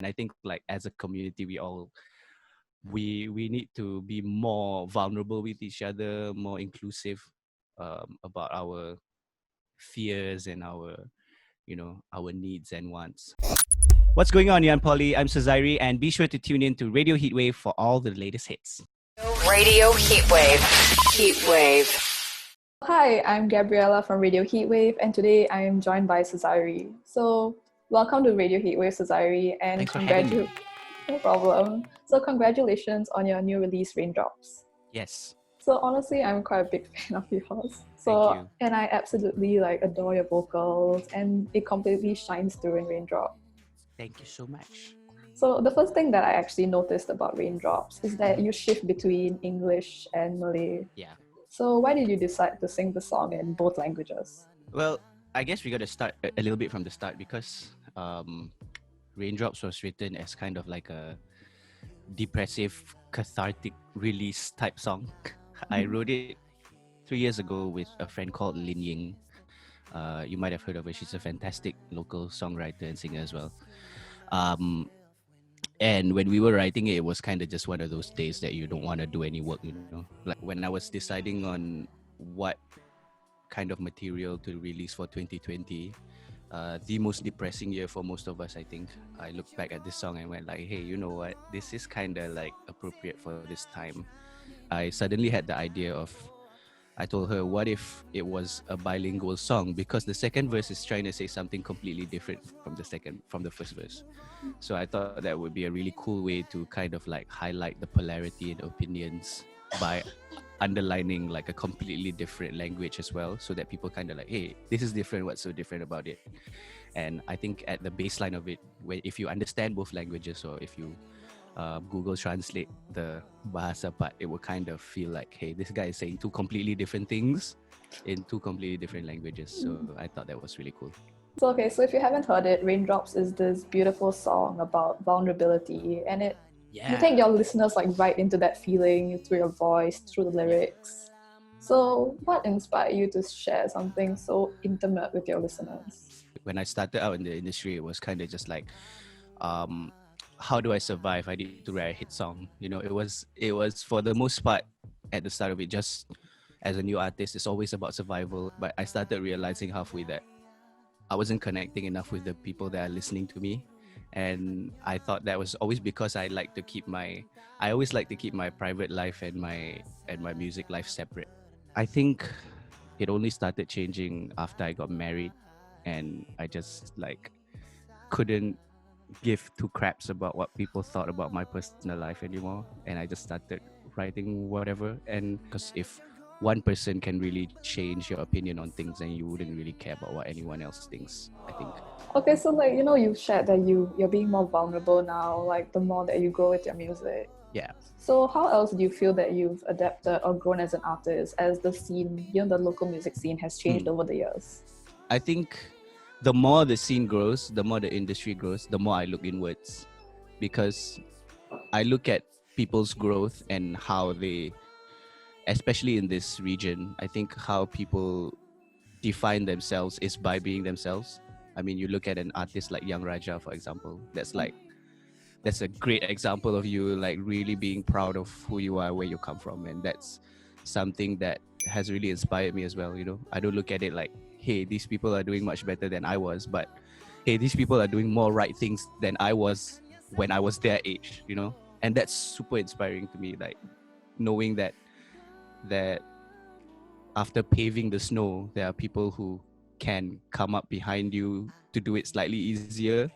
And I think like as a community, we need to be more vulnerable with each other, more inclusive about our fears and our needs and wants. What's going on, Yan Polly? I'm Sezairi, and be sure to tune in to Radio Heatwave for all the latest hits. Radio Heatwave. Heatwave. Hi, I'm Gabriella from Radio Heatwave, and today I am joined by Sezairi. So, welcome to Radio Heatwave, Sezairi, and Thanks for having me. No problem. So, congratulations on your new release, Raindrops. Yes. So, honestly, I'm quite a big fan of yours. Thank you. And I absolutely adore your vocals, and it completely shines through in Raindrop. Thank you so much. So, the first thing that I actually noticed about Raindrops is that you shift between English and Malay. Yeah. So why did you decide to sing the song in both languages? Well, I guess we got to start a little bit from the start because Raindrops was written as kind of like a depressive, cathartic release type song. I wrote it 3 years ago with a friend called Lin Ying. You might have heard of her. She's a fantastic local songwriter and singer as well. And when we were writing it, it was kind of just one of those days that you don't want to do any work, Like when I was deciding on what kind of material to release for 2020, the most depressing year for most of us, I think. I looked back at this song and went like, hey, you know what? This is kind of like appropriate for this time. I suddenly had the idea of, I told her, what if it was a bilingual song? Because the second verse is trying to say something completely different from the first verse. So I thought that would be a really cool way to kind of like highlight the polarity in opinions by underlining like a completely different language as well, so that people kind of like, hey, this is different, what's so different about it? And I think at the baseline of it, if you understand both languages, or if you Google Translate the bahasa part, it will kind of feel like, hey, this guy is saying two completely different things in two completely different languages. So I thought that was really cool. So if you haven't heard it, Raindrops is this beautiful song about vulnerability, and you take your listeners right into that feeling through your voice, through the lyrics. So what inspired you to share something so intimate with your listeners? When I started out in the industry, it was kind of just like, how do I survive? I need to write a hit song. It was for the most part at the start of it, just as a new artist, it's always about survival. But I started realizing halfway that I wasn't connecting enough with the people that are listening to me. And I thought that was always because I always like to keep my private life and my music life separate. I think it only started changing after I got married, and I just couldn't give two craps about what people thought about my personal life anymore. And I just started writing whatever. And because if one person can really change your opinion on things, and you wouldn't really care about what anyone else thinks, I think. Okay, so you've shared that you're being more vulnerable now, the more that you grow with your music. Yeah. So how else do you feel that you've adapted or grown as an artist as the scene, the local music scene has changed over the years? I think the more the scene grows, the more the industry grows, the more I look inwards, because I look at people's growth and how they, especially in this region, I think how people define themselves is by being themselves. I mean, you look at an artist like Young Raja, for example. That's a great example of you really being proud of who you are, where you come from, and that's something that has really inspired me as well. I don't look at it like, hey, these people are doing much better than I was, but hey, these people are doing more right things than I was when I was their age. And that's super inspiring to me, knowing that after paving the snow, there are people who can come up behind you to do it slightly easier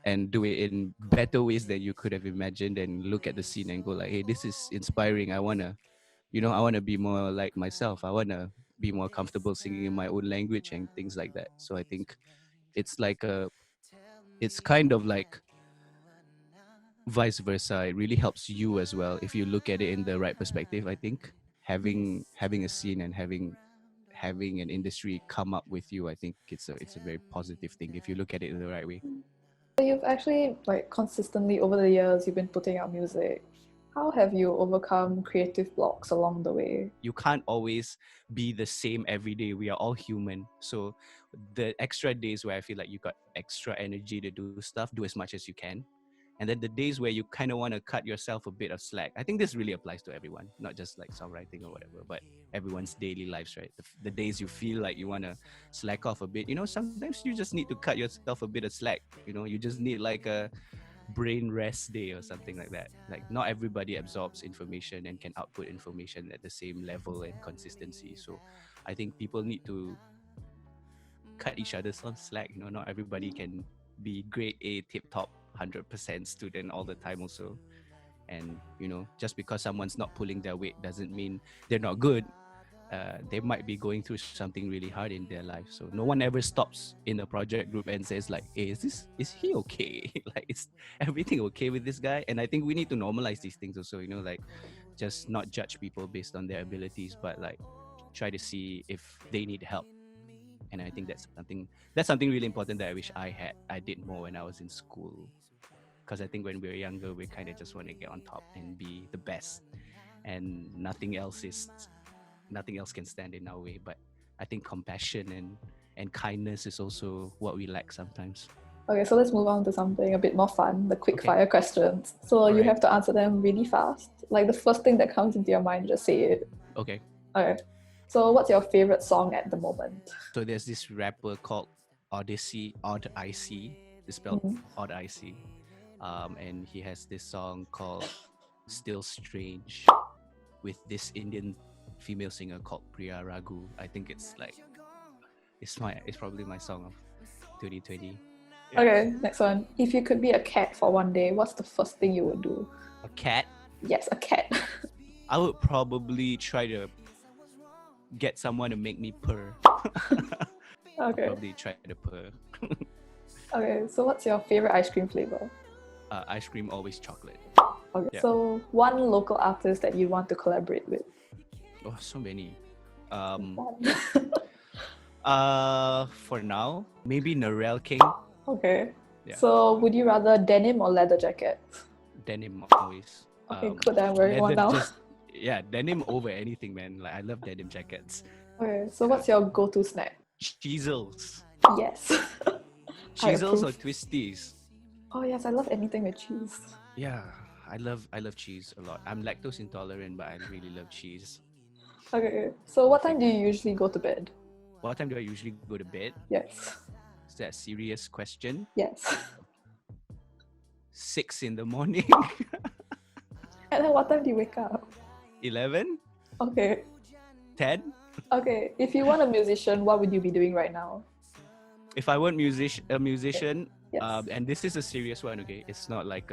and do it in better ways than you could have imagined, and look at the scene and go like, hey, this is inspiring. I want to be more like myself. I want to be more comfortable singing in my own language and things like that. So I think it's kind of like vice versa. It really helps you as well if you look at it in the right perspective. I think having a scene and having an industry come up with you, I think it's a very positive thing if you look at it in the right way. So you've actually consistently over the years you've been putting out music. How have you overcome creative blocks along the way? You can't always be the same every day. We are all human. So the extra days where I feel like you got extra energy to do stuff, do as much as you can. And then the days where you kind of want to cut yourself a bit of slack. I think this really applies to everyone, not just like songwriting or whatever, but everyone's daily lives, right? The days you feel like you want to slack off a bit, sometimes you just need to cut yourself a bit of slack. You just need like a brain rest day or something like that. Like not everybody absorbs information and can output information at the same level and consistency. So I think people need to cut each other some slack. Not everybody can be grade A tip top 100% student all the time also. And just because someone's not pulling their weight doesn't mean they're not good. They might be going through something really hard in their life. So no one ever stops in a project group and says like, hey, is he okay? Like, is everything okay with this guy? And I think we need to normalize these things also, like just not judge people based on their abilities, but like try to see if they need help. And I think that's something really important that I wish I did more when I was in school. Because I think when we're younger, we kind of just want to get on top and be the best, and nothing else can stand in our way. But I think compassion and kindness is also what we lack sometimes. Okay, so let's move on to something a bit more fun, the quick fire questions. So you have to answer them really fast. Like the first thing that comes into your mind, just say it. Okay. So what's your favorite song at the moment? So there's this rapper called Odyssey, Odd IC. It's spelled Odd IC. And he has this song called Still Strange with this Indian female singer called Priya Raghu. I think it's probably my song of 2020. Yeah. Okay, next one. If you could be a cat for one day, what's the first thing you would do? A cat? Yes, a cat. I would probably try to get someone to make me purr. Okay. Probably try to purr. Okay, so what's your favorite ice cream flavor? Ice cream, always chocolate. Okay, Yeah. so one local artist that you want to collaborate with? Oh, so many. One. For now, maybe Narelle King. Okay. Yeah. So would you rather denim or leather jackets? Denim always. Okay, good. I'm wearing one now. Denim over anything, man. Like I love denim jackets. Okay, so what's your go-to snack? Cheezels. Yes. Cheezels or Twisties? Oh yes, I love anything with cheese. Yeah, I love cheese a lot. I'm lactose intolerant, but I really love cheese. Okay, so what time do you usually go to bed? What time do I usually go to bed? Yes. Is that a serious question? Yes. 6 in the morning. And then what time do you wake up? 11? Okay. 10? Okay, if you weren't a musician, what would you be doing right now? If I weren't a musician, Yes. and this is a serious one, okay? It's not like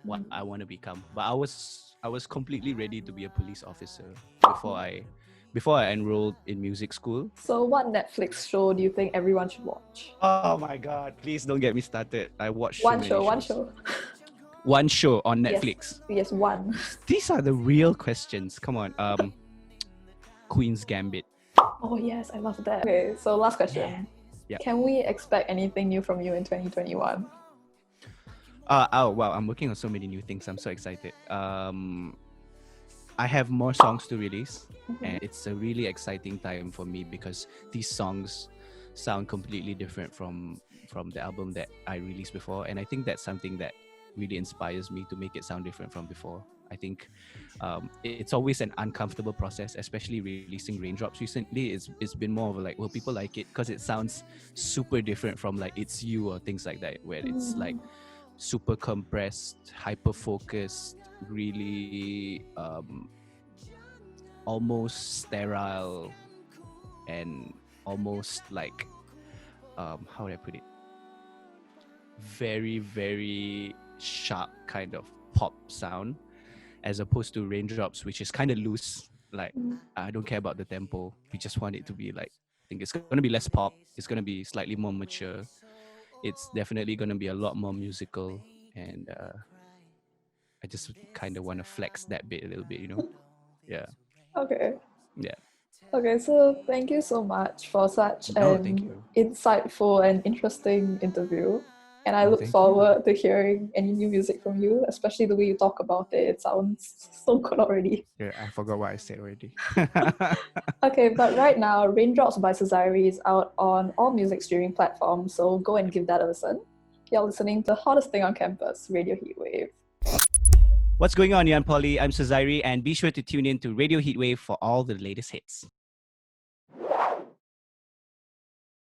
what I want to become. But I was completely ready to be a police officer before I enrolled in music school. So what Netflix show do you think everyone should watch? Oh my God, please don't get me started. I watched One show. One show on Netflix. Yes, one. These are the real questions. Come on. Queen's Gambit. Oh yes, I love that. Okay, so last question. Yeah. Can we expect anything new from you in 2021? Oh wow, I'm working on so many new things. I'm so excited. I have more songs to release, and it's a really exciting time for me because these songs sound completely different from the album that I released before, and I think that's something that really inspires me to make it sound different from before. I think it's always an uncomfortable process, especially releasing Raindrops recently. It's been more of a like, well, people like it because it sounds super different from like It's You or things like that, where it's like super compressed, hyper focused, really almost sterile, and almost like how would I put it? Very, very sharp kind of pop sound, as opposed to Raindrops, which is kind of loose. Like, I don't care about the tempo. We just want it to be like, I think it's going to be less pop. It's going to be slightly more mature. It's definitely going to be a lot more musical. And I just kind of want to flex that bit a little bit, Yeah. Okay. Yeah. Okay, so thank you so much for such an insightful and interesting interview. And I look forward to hearing any new music from you, especially the way you talk about it. It sounds so good already. Yeah, I forgot what I said already. Okay, but right now, Raindrops by Sezairi is out on all music streaming platforms, so go and give that a listen. You're listening to the hottest thing on campus, Radio Heatwave. What's going on, Yan Polly? I'm Sezairi, and be sure to tune in to Radio Heatwave for all the latest hits.